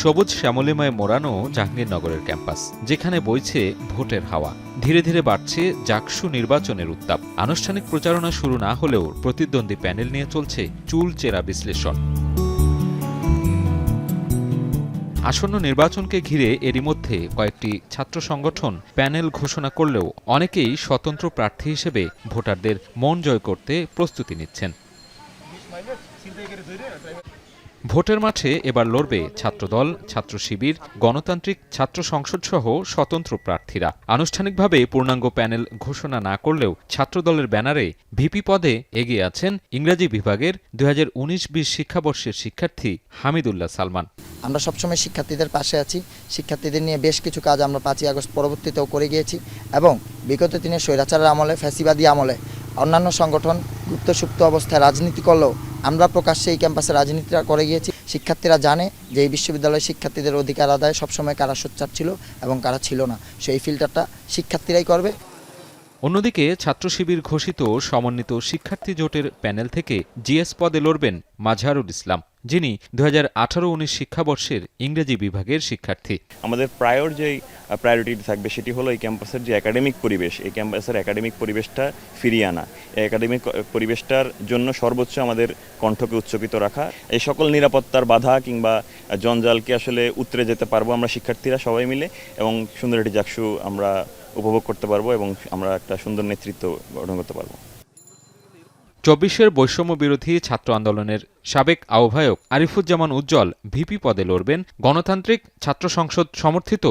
সবুজ শ্যামলিমায় মোড়ানো জাহাঙ্গীরনগরের ক্যাম্পাস, যেখানে বইছে ভোটের হাওয়া। ধীরে ধীরে বাড়ছে জাকসু নির্বাচনের উত্তাপ। আনুষ্ঠানিক প্রচারণা শুরু না হলেও প্রতিদ্বন্দ্বী প্যানেল নিয়ে চলছে চুলচেরা বিশ্লেষণ। আসন্ন নির্বাচনকে ঘিরে এরই মধ্যে কয়েকটি ছাত্র সংগঠন প্যানেল ঘোষণা করলেও অনেকেই স্বতন্ত্র প্রার্থী হিসেবে ভোটারদের মন জয় করতে প্রস্তুতি নিচ্ছেন। ভোটের মাঠে এবার লড়বে ছাত্রদল, ছাত্র শিবির, গণতান্ত্রিক ছাত্র সংসদ সহ স্বতন্ত্র প্রার্থীরা। আনুষ্ঠানিকভাবে পূর্ণাঙ্গ প্যানেল ঘোষণা না করলেও ছাত্রদলের ব্যানারে ভিপি পদে এগিয়ে আছেন ইংরেজি বিভাগের 2019-20 শিক্ষাবর্ষের শিক্ষার্থী হামিদুল্লাহ সালমান। আমরা সবসময় শিক্ষার্থীদের পাশে আছি। শিক্ষার্থীদের নিয়ে বেশ কিছু কাজ আমরা 5ই আগস্ট পরবর্তীতেও করে গিয়েছি এবং বিগত দিনে স্বৈরাচারের আমলে, ফ্যাসিবাদী আমলে অন্যান্য সংগঠন গুপ্ত সুপ্ত অবস্থায় রাজনীতি করলেও আমরা প্রকাশ্যে এই ক্যাম্পাসে রাজনীতিটা করে গিয়েছি। শিক্ষার্থীরা জানে যে এই বিশ্ববিদ্যালয়ের শিক্ষার্থীদের অধিকার আদায় সবসময় কারা সোচ্চার ছিল এবং কারা ছিল না, সেই ফিল্টারটা শিক্ষার্থীরাই করবে। অন্যদিকে ছাত্র শিবির ঘোষিত সমন্বিত শিক্ষার্থী জোটের প্যানেল থেকে জিএস পদে লড়বেন মাজহারুল ইসলাম, যিনি 2018-19 শিক্ষাবর্ষের ইংরেজি বিভাগের শিক্ষার্থী। আমাদের প্রায়র যেই প্রায়োরিটি থাকবে সেটি হলো এই ক্যাম্পাসের যে একাডেমিক পরিবেশ, এই ক্যাম্পাসের একাডেমিক পরিবেশটা ফিরিয়ে আনা। এই একাডেমিক পরিবেশটার জন্য সর্বোচ্চ আমাদের কণ্ঠকে উচ্চকিত রাখা। এই সকল নিরাপত্তার বাধা কিংবা জঞ্জালকে আসলে উতরে যেতে পারবো আমরা শিক্ষার্থীরা সবাই মিলে, এবং সুন্দর একটি জাকসু আমরা উপভোগ করতে পারবো এবং আমরা একটা সুন্দর নেতৃত্ব গঠন করতে পারবো। 24-এর বৈষম্য বিরোধী ছাত্র আন্দোলনের সাবেক আহ্বায়ক আরিফুজ্জামান উজ্জ্বল ভিপি পদে লড়বেন গণতান্ত্রিক ছাত্র সংসদ সমর্থিত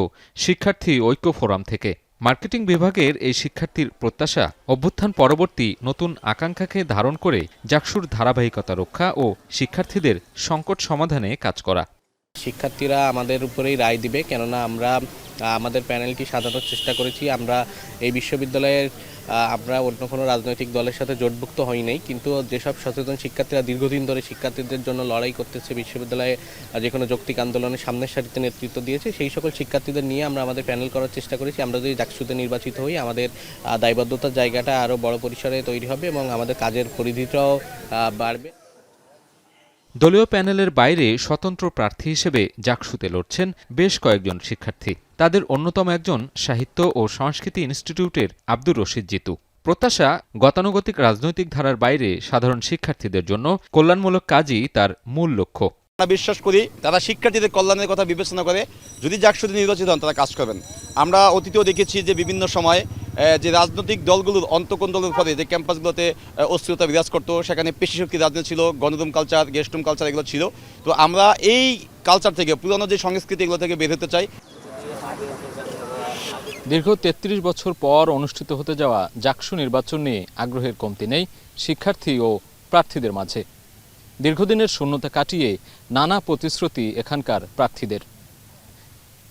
শিক্ষার্থী ঐক্য ফোরাম থেকে। মার্কেটিং বিভাগের এই শিক্ষার্থীর প্রত্যাশা অভ্যুত্থান পরবর্তী নতুন আকাঙ্ক্ষাকে ধারণ করে জাকসুর ধারাবাহিকতা রক্ষা ও শিক্ষার্থীদের সংকট সমাধানে কাজ করা। শিক্ষার্থীরা আমাদের উপরেই রায় দিবে, কেননা আমরা আমাদের প্যানেলটি সাজানোর চেষ্টা করেছি। আমরা এই বিশ্ববিদ্যালয়ের আমরা অন্য কোনো রাজনৈতিক দলের সাথে জোটভুক্ত হই নাই, কিন্তু যেসব সচেতন শিক্ষার্থীরা দীর্ঘদিন ধরে শিক্ষার্থীদের জন্য লড়াই করতেছে, বিশ্ববিদ্যালয়ে যে কোনো যৌক্তিক আন্দোলনের সামনের সারিতে নেতৃত্ব দিয়েছে, সেই সকল শিক্ষার্থীদের নিয়ে আমরা আমাদের প্যানেল করার চেষ্টা করেছি। আমরা যদি জাকসুতে নির্বাচিত হই, আমাদের দায়বদ্ধতার জায়গাটা আরও বড় পরিসরে তৈরি হবে এবং আমাদের কাজের পরিধিটাও বাড়বে। দলীয় প্যানেলের বাইরে স্বতন্ত্র প্রার্থী হিসেবে জাকসুতে লড়ছেন বেশ কয়েকজন শিক্ষার্থী। তাদের অন্যতম একজন সাহিত্য ও সংস্কৃতি ইনস্টিটিউটের আব্দুর রশিদ জিতু। প্রত্যাশা, গতানুগতিক রাজনৈতিক ধারার বাইরে সাধারণ শিক্ষার্থীদের জন্য কল্যাণমূলক কাজই তার মূল লক্ষ্য। আমরা বিশ্বাস করি তারা শিক্ষার্থীদের কল্যাণের কথা বিবেচনা করে যদি জাকসুতে নির্বাচিত হন তারা কাজ করবেন। আমরা অতীতেও দেখেছি যে বিভিন্ন সময় যে রাজনৈতিক দলগুলোর অন্তঃকন্দলের ফলে যে ক্যাম্পাসগুলোতে অস্থিরতা বিরাজ করতো, সেখানে পেশিশক্তি রাজনীতি ছিল, গণরুম কালচার, গেস্ট রুম কালচার এগুলো ছিল। তো আমরা এই কালচার থেকে, পুরনো যে সংস্কৃতি এগুলো থেকে বের হতে চাই। দীর্ঘ 33 বছর পর অনুষ্ঠিত হতে যাওয়া জাকসু নির্বাচন নিয়ে আগ্রহের কমতি নেই শিক্ষার্থী ও প্রার্থীদের মাঝে। দীর্ঘদিনের শূন্যতা কাটিয়ে নানা প্রতিশ্রুতি এখানকার প্রার্থীদের।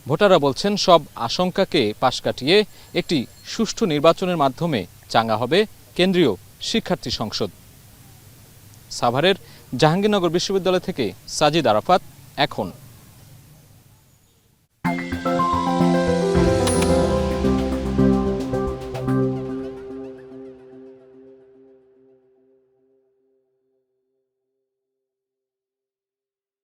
ভোটাররা বলছেন সব আশঙ্কাকে পাশ কাটিয়ে একটি সুষ্ঠু নির্বাচনের মাধ্যমে চাঙ্গা হবে কেন্দ্রীয় শিক্ষার্থী সংসদ। সাভারের জাহাঙ্গীরনগর বিশ্ববিদ্যালয় থেকে সাজিদ আরাফাত, এখন।